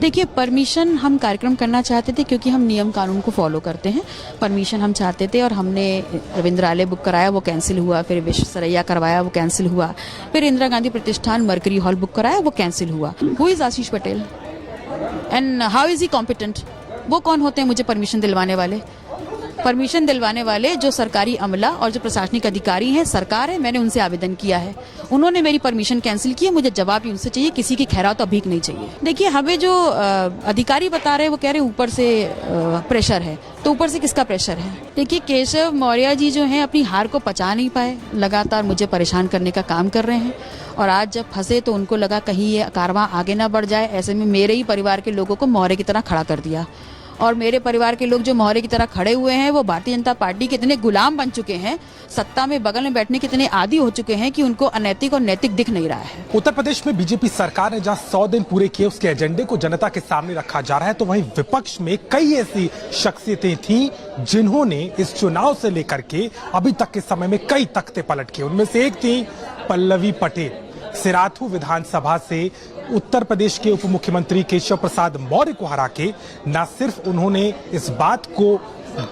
देखिए, परमिशन हम कार्यक्रम करना चाहते थे क्योंकि हम नियम कानून को फॉलो करते हैं। परमिशन हम चाहते थे और हमने रविंद्रालय बुक कराया, वो कैंसिल हुआ। फिर विश्वेश्वरैया करवाया, वो कैंसिल हुआ। फिर इंदिरा गांधी प्रतिष्ठान मरकरी हॉल बुक कराया, वो कैंसिल हुआ। Who is Ashish Patel and how is he competent? वो कौन होते हैं मुझे परमिशन दिलवाने वाले? परमिशन दिलवाने वाले जो सरकारी अमला और जो प्रशासनिक अधिकारी हैं, सरकार है। मैंने उनसे आवेदन किया है, उन्होंने मेरी परमिशन कैंसिल की है। मुझे जवाब भी उनसे चाहिए, किसी की खैरात तो अभीक नहीं चाहिए। देखिए, हमें जो अधिकारी बता रहे हैं वो कह रहे हैं ऊपर से प्रेशर है। तो ऊपर से किसका प्रेशर है? देखिए, केशव मौर्य जी जो हैं अपनी हार को पचा नहीं पाए, लगातार मुझे परेशान करने का काम कर रहे हैं। और आज जब फंसे तो उनको लगा कहीं ये कारवां आगे ना बढ़ जाए। ऐसे में मेरे ही परिवार के लोगों को मौर्य की तरह खड़ा कर दिया। और मेरे परिवार के लोग जो मौर्य की तरह खड़े हुए हैं वो भारतीय जनता पार्टी के इतने गुलाम बन चुके हैं, सत्ता में बगल में बैठने के इतने आदी हो चुके हैं कि उनको अनैतिक और नैतिक दिख नहीं रहा है। उत्तर प्रदेश में बीजेपी सरकार ने जहां 100 दिन पूरे किए, उसके एजेंडे को जनता के सामने रखा जा रहा है, तो वहीं विपक्ष में कई ऐसी शख्सियतें थीं जिन्होंने इस चुनाव से लेकर के अभी तक के समय में कई तख्ते पलट किए। उनमें से एक थी पल्लवी पटेल। सिराथू विधानसभा से उत्तर प्रदेश के उप मुख्यमंत्री केशव प्रसाद मौर्य को हरा के न सिर्फ उन्होंने इस बात को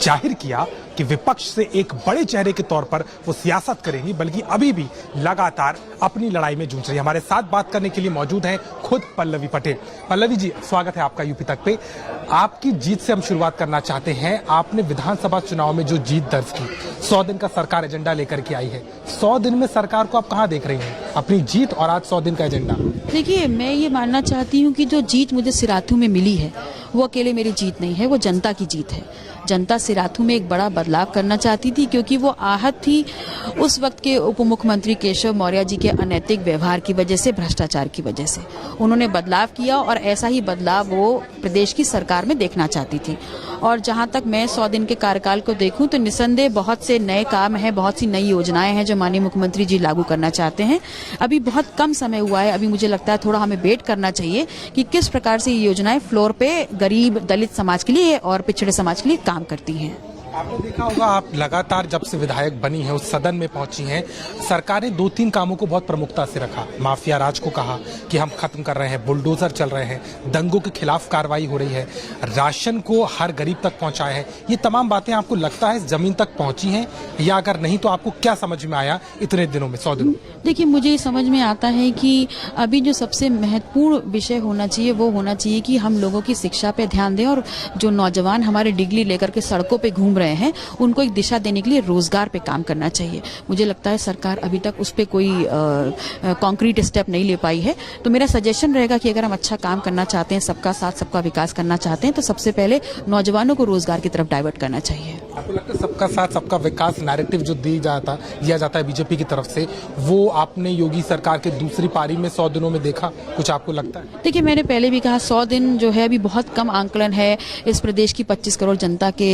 जाहिर किया कि विपक्ष से एक बड़े चेहरे के तौर पर वो सियासत करेंगी, बल्कि अभी भी लगातार अपनी लड़ाई में जूझ रही है। हमारे साथ बात करने के लिए मौजूद हैं खुद पल्लवी पटेल। पल्लवी जी, स्वागत है आपका यूपी तक पे। आपकी जीत से हम शुरुआत करना चाहते हैं। आपने विधानसभा चुनाव में जो जीत दर्ज की, 100 दिन का सरकार एजेंडा लेकर के आई है। 100 दिन में सरकार को आप कहाँ देख रही हैं, अपनी जीत और आज 100 दिन का एजेंडा? देखिए, मैं ये मानना चाहती हूँ कि जो जीत मुझे सिराथू में मिली है वो अकेले मेरी जीत नहीं है, वो जनता की जीत है। जनता सिराथू में एक बड़ा बदलाव करना चाहती थी क्योंकि वो आहत थी उस वक्त के उप मुख्यमंत्री केशव मौर्य जी के अनैतिक व्यवहार की वजह से, भ्रष्टाचार की वजह से। उन्होंने बदलाव किया और ऐसा ही बदलाव वो प्रदेश की सरकार में देखना चाहती थी। और जहां तक मैं 100 दिन के कार्यकाल को देखूं तो निसंदेह बहुत से नए काम हैं, बहुत सी नई योजनाएं हैं जो माननीय मुख्यमंत्री जी लागू करना चाहते हैं। अभी बहुत कम समय हुआ है, अभी मुझे लगता है थोड़ा हमें वेट करना चाहिए कि किस प्रकार से ये योजनाएं फ्लोर पे गरीब दलित समाज के लिए और पिछड़े समाज के लिए काम करती हैं। आपने देखा होगा, आप लगातार जब से विधायक बनी हैं, उस सदन में पहुंची हैं, सरकार ने 2-3 कामों को बहुत प्रमुखता से रखा। माफिया राज को कहा कि हम खत्म कर रहे हैं, बुलडोजर चल रहे हैं, दंगों के खिलाफ कार्रवाई हो रही है, राशन को हर गरीब तक पहुंचाया है। ये तमाम बातें आपको लगता है जमीन तक पहुंची हैं, या अगर नहीं तो आपको क्या समझ में आया इतने दिनों में, 100 दिनों में? देखिए, मुझे समझ में आता है कि अभी जो सबसे महत्वपूर्ण विषय होना चाहिए वो होना चाहिए कि हम लोगों की शिक्षा पे ध्यान दें और जो नौजवान हमारे डिग्री लेकर के सड़कों पे घूम रहे हैं उनको एक दिशा देने के लिए रोजगार पे काम करना चाहिए। मुझे लगता है सरकार अभी तक उस पे कोई कॉन्क्रीट स्टेप नहीं ले पाई है। तो मेरा सजेशन रहेगा कि अगर हम अच्छा काम करना चाहते हैं, सबका साथ सबका विकास करना चाहते हैं, तो सबसे पहले नौजवानों को रोजगार की तरफ डाइवर्ट करना चाहिए। आपको लगता है सबका साथ सबका विकास नैरेटिव जो दिया जाता है बीजेपी की तरफ से, वो आपने योगी सरकार के दूसरी पारी में 100 दिनों में देखा? कुछ आपको लगता है? देखिए, मैंने पहले भी कहा 100 दिन जो है अभी बहुत कम आंकलन है इस प्रदेश की 25 करोड़ जनता के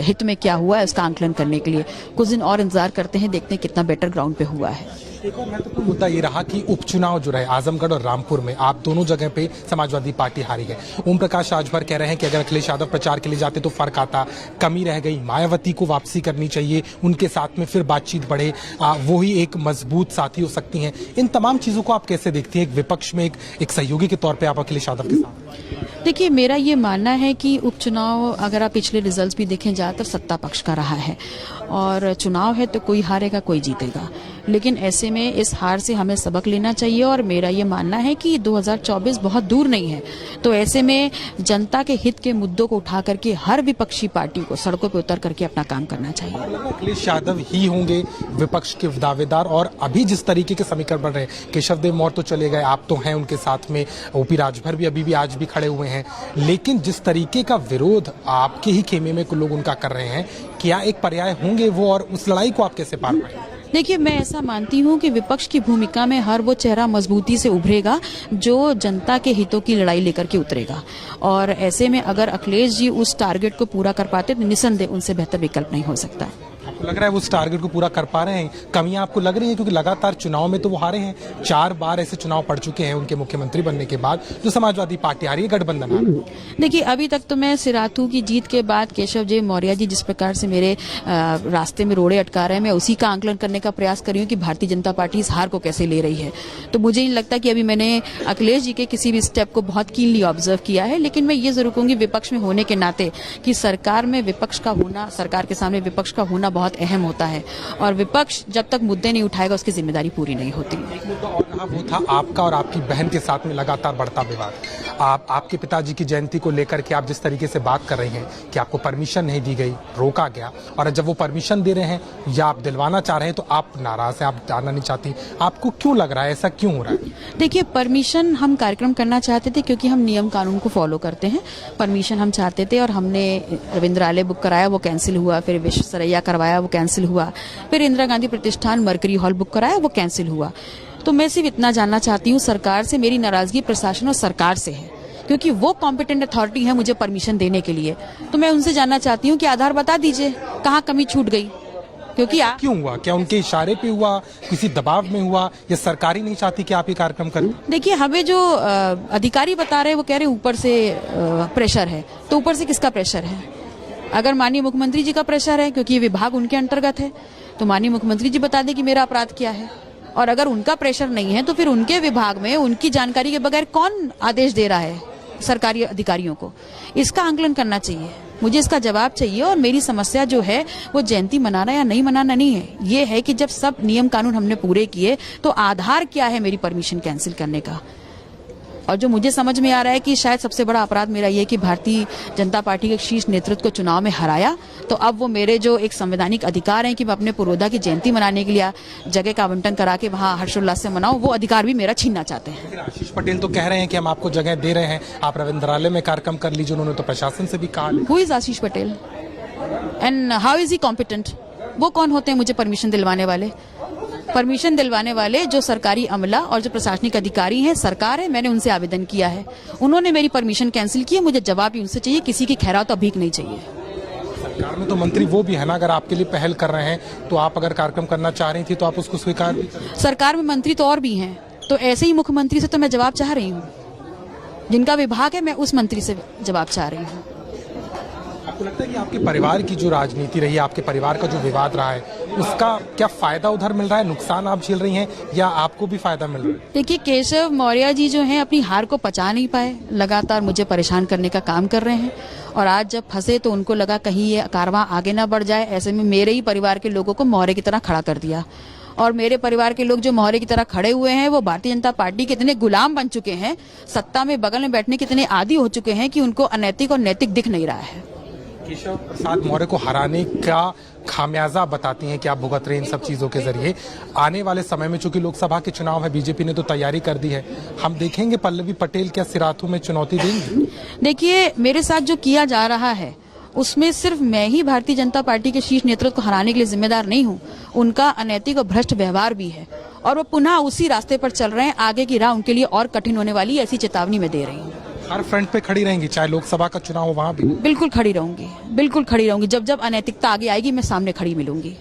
हित में क्या हुआ है उसका आंकलन करने के लिए। कुछ दिन और इंतजार करते हैं, देखते हैं कितना बेटर ग्राउंड पे हुआ है। एक और महत्वपूर्ण मुद्दा ये रहा कि उपचुनाव जो रहे आजमगढ़ और रामपुर में, आप दोनों जगह पे समाजवादी पार्टी हारी है। ओम प्रकाश राजभर कह रहे हैं कि अगर अखिलेश यादव प्रचार के लिए जाते तो फर्क आता, कमी रह गई, मायावती को वापसी करनी चाहिए, उनके साथ में फिर बातचीत बढ़े, वो ही एक मजबूत साथी हो सकती हैं। इन तमाम चीजों को आप कैसे देखती हैं? एक विपक्ष में एक सहयोगी के तौर पर आप अखिलेश यादव के साथ। देखिए, मेरा ये मानना है कि उपचुनाव अगर आप पिछले रिजल्ट्स भी देखें ज्यादातर सत्ता पक्ष का रहा है और चुनाव है तो कोई हारेगा कोई जीतेगा। लेकिन ऐसे में इस हार से हमें सबक लेना चाहिए और मेरा ये मानना है कि 2024 बहुत दूर नहीं है। तो ऐसे में जनता के हित के मुद्दों को उठा करके हर विपक्षी पार्टी को सड़कों पर उतर करके अपना काम करना चाहिए। अखिलेश यादव ही होंगे विपक्ष के दावेदार, और अभी जिस तरीके के समीकरण बन रहे हैं, केशव देव मौर्य तो चले गए, आप तो हैं उनके साथ में, ओपी राजभर भी अभी भी आज भी खड़े हुए हैं, लेकिन जिस तरीके का विरोध आपके ही खेमे में लोग उनका कर रहे हैं, क्या एक पर्याय होंगे वो, और उस लड़ाई को आप कैसे पार पाएंगे? देखिए, मैं ऐसा मानती हूं कि विपक्ष की भूमिका में हर वो चेहरा मजबूती से उभरेगा जो जनता के हितों की लड़ाई लेकर के उतरेगा। और ऐसे में अगर अखिलेश जी उस टारगेट को पूरा कर पाते तो निसंदेह उनसे बेहतर विकल्प नहीं हो सकता। आपको लग रहा है वो उस टारगेट को पूरा कर पा रहे हैं? कमियां आपको लग रही हैं? क्योंकि लगातार चुनाव में तो वो हारे हैं, 4 बार ऐसे चुनाव पड़ चुके हैं उनके मुख्यमंत्री बनने के बाद, जो समाजवादी पार्टी आ रही है, गठबंधन आ रही है। देखिए, अभी तक तो मैं सिराथू की जीत के बाद केशव जे मौर्य जी जिस प्रकार से मेरे रास्ते में रोड़े अटका रहे हैं, मैं उसी का आंकलन करने का प्रयास कर रही हूँ कि भारतीय जनता पार्टी इस हार को कैसे ले रही है। तो मुझे नहीं लगता कि अभी मैंने अखिलेश जी के किसी भी स्टेप को बहुत कीनली ऑब्जर्व किया है, लेकिन मैं ये जरूर कहूंगी विपक्ष में होने के नाते कि सरकार में विपक्ष का होना, सरकार के सामने विपक्ष का होना बहुत अहम होता है, और विपक्ष जब तक मुद्दे नहीं उठाएगा उसकी जिम्मेदारी पूरी नहीं होती। एक मुद्दा और रहा, वो था आपका और आपकी बहन के साथ में लगातार बढ़ता विवाद। आपके पिताजी की जयंती को लेकर के आप जिस तरीके से बात कर रही हैं कि आपको परमिशन नहीं दी गई, रोका गया, और जब वो परमिशन दे रहे हैं या आप दिलवाना चाह रहे हैं तो आप नाराज हैं, आप जाना नहीं चाहती। आपको क्यों लग रहा है, ऐसा क्यों हो रहा है? देखिए, परमिशन हम कार्यक्रम करना चाहते थे क्योंकि हम नियम कानून को फॉलो करते हैं। परमिशन हम चाहते थे और हमने रविंद्रालय बुक कराया, वो कैंसिल हुआ, फिर विश्व सरैया करवाया, वो कैंसिल हुआ, फिर इंदिरा गांधी प्रतिष्ठान मरकरी हॉल बुक कराया, वो कैंसिल हुआ। तो मैं सिर्फ इतना जानना चाहती हूँ, सरकार से मेरी नाराजगी प्रशासन और सरकार से है, क्योंकि वो कॉम्पिटेंट अथॉरिटी है मुझे परमिशन देने के लिए। तो मैं उनसे जानना चाहती हूँ कि आधार बता दीजिए कहाँ कमी छूट गई, क्योंकि आप क्यों हुआ? क्या उनके इशारे पे हुआ, किसी दबाव में हुआ, या सरकार ही नहीं चाहती कि आप ये कार्यक्रम करें? देखिए, हमें जो अधिकारी बता रहे हैं वो कह रहे हैं ऊपर से प्रेशर है। तो ऊपर से किसका प्रेशर है? अगर माननीय मुख्यमंत्री जी का प्रेशर है, क्योंकि ये विभाग उनके अंतर्गत है, तो माननीय मुख्यमंत्री जी बता दें कि मेरा अपराध क्या है। और अगर उनका प्रेशर नहीं है तो फिर उनके विभाग में उनकी जानकारी के बगैर कौन आदेश दे रहा है सरकारी अधिकारियों को? इसका आंकलन करना चाहिए, मुझे इसका जवाब चाहिए। और मेरी समस्या जो है वो जयंती मनाना या नहीं मनाना नहीं है, ये है कि जब सब नियम कानून हमने पूरे किए तो आधार क्या है मेरी परमिशन कैंसिल करने का। और जो मुझे समझ में आ रहा है कि शायद सबसे बड़ा अपराध मेरा ये कि भारतीय जनता पार्टी के शीर्ष नेतृत्व को चुनाव में हराया, तो अब वो मेरे जो एक संवैधानिक अधिकार हैं कि मैं अपने पुरोधा की जयंती मनाने के लिए जगह का आवंटन करा के वहां हर्षोल्लास से मनाऊं, वो अधिकार भी मेरा छीनना चाहते हैं। लेकिन आशीष पटेल तो कह रहे हैं कि हम आपको जगह दे रहे हैं, आप रविंद्रालय में कार्यक्रम कर लीजिए। उन्होंने तो प्रशासन से भी कहा। Who is Ashish Patel and how is he competent? वो कौन होते हैं मुझे परमिशन दिलवाने वाले? परमिशन दिलवाने वाले जो सरकारी अमला और जो प्रशासनिक अधिकारी हैं, सरकार है, मैंने उनसे आवेदन किया है, उन्होंने मेरी परमिशन कैंसिल की है, मुझे जवाब भी उनसे चाहिए, किसी की खैरात तो भीख नहीं चाहिए। सरकार में तो मंत्री वो भी है ना, अगर आपके लिए पहल कर रहे हैं तो आप अगर कार्यक्रम करना चाह रही थी तो आप उसको स्वीकार भी करें। सरकार में मंत्री तो और भी हैं, तो ऐसे ही मुख्यमंत्री से तो मैं जवाब चाह रही हूँ, जिनका विभाग है मैं उस मंत्री से जवाब चाह रही हूँ। आपको लगता है कि आपके परिवार की जो राजनीति रही है, आपके परिवार का जो विवाद रहा है, उसका क्या फायदा उधर मिल रहा है? नुकसान आप झेल रही हैं या आपको भी फायदा मिल रहा है? देखिए, केशव मौर्य जी जो हैं अपनी हार को पचा नहीं पाए, लगातार मुझे परेशान करने का काम कर रहे हैं, और आज जब फंसे तो उनको लगा कहीं ये कारवां आगे ना बढ़ जाए। ऐसे में मेरे ही परिवार के लोगों को मौर्य की तरह खड़ा कर दिया, और मेरे परिवार के लोग जो मौर्य की तरह खड़े हुए हैं वो भारतीय जनता पार्टी के इतने गुलाम बन चुके हैं, सत्ता में बगल में बैठने के इतने आदी हो चुके हैं कि उनको अनैतिक और नैतिक दिख नहीं रहा है। केशव प्रसाद मौर्य को हराने का खामियाजा बताती हैं कि आप भुगत रहे इन सब चीजों के जरिए। आने वाले समय में चूंकि लोकसभा के चुनाव है, बीजेपी ने तो तैयारी कर दी है, हम देखेंगे पल्लवी पटेल क्या सिराथू में चुनौती देंगी? देखिए, मेरे साथ जो किया जा रहा है उसमें सिर्फ मैं ही भारतीय जनता पार्टी के शीर्ष नेतृत्व को हराने के लिए जिम्मेदार नहीं हूं, उनका अनैतिक और भ्रष्ट व्यवहार भी है, और वो पुनः उसी रास्ते पर चल रहे हैं। आगे की राह उनके लिए और कठिन होने वाली, ऐसी चेतावनी मैं दे रही हूँ। हर फ्रंट पे खड़ी रहेंगी, चाहे लोकसभा का चुनाव हो वहां भी? बिल्कुल खड़ी रहूंगी, बिल्कुल खड़ी रहूंगी। जब जब अनैतिकता आगे आएगी मैं सामने खड़ी मिलूंगी।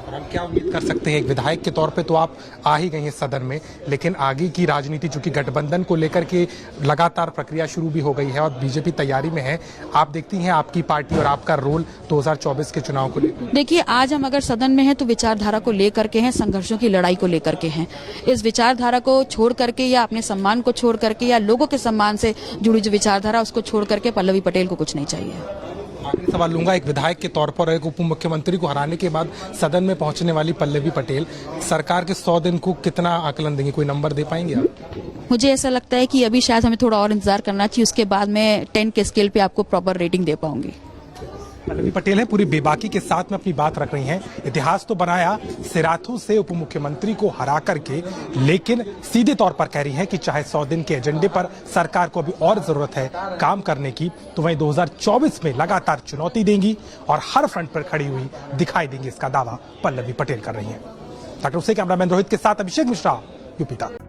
और हम क्या उम्मीद कर सकते हैं? एक विधायक के तौर पे तो आप आ ही गई हैं सदन में, लेकिन आगे की राजनीति चूंकि गठबंधन को लेकर के लगातार प्रक्रिया शुरू भी हो गई है और बीजेपी तैयारी में है, आप देखती हैं आपकी पार्टी और आपका रोल 2024 के चुनाव को लेकर? देखिए, आज हम अगर सदन में हैं तो विचारधारा को लेकर के हैं, संघर्षों की लड़ाई को लेकर के हैं। इस विचारधारा को छोड़ करके या अपने सम्मान को छोड़ करके या लोगों के सम्मान से जुड़ी जो विचारधारा उसको छोड़ करके पल्लवी पटेल को कुछ नहीं चाहिए। आखिरी सवाल लूंगा, एक विधायक के तौर पर एक उप मुख्यमंत्री को हराने के बाद सदन में पहुंचने वाली पल्लवी पटेल सरकार के 100 दिन को कितना आकलन देंगे? कोई नंबर दे पाएंगे आप? मुझे ऐसा लगता है कि अभी शायद हमें थोड़ा और इंतजार करना चाहिए, उसके बाद मैं 10 के स्केल पे आपको प्रॉपर रेटिंग दे पाऊंगी। पल्लवी पटेल है, पूरी बेबाकी के साथ में अपनी बात रख रही हैं। इतिहास तो बनाया सिराथू से उप मुख्यमंत्री को हरा करके, लेकिन सीधे तौर पर कह रही है कि चाहे 100 दिन के एजेंडे पर सरकार को अभी और जरूरत है काम करने की, तो वहीं 2024 में लगातार चुनौती देंगी और हर फ्रंट पर खड़ी हुई दिखाई देंगी। इसका दावा पल्लवी पटेल कर रही है। डॉक्टर से कैमरामैन रोहित के साथ अभिषेक मिश्रा, यूपी तक।